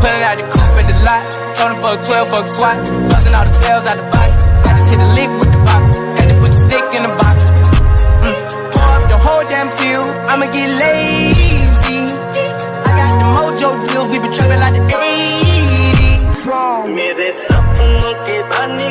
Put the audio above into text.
Pulling out the coupe at the lot. Told him fuck 12, fuck SWAT. Busting all the bells out the box. I just hit a lick with the box. Had to put the stick in the box. Pour up the whole damn seal. I'ma get lazy. I got the mojo deals. We been trapping like the 80s. मेरे सपनों की रानी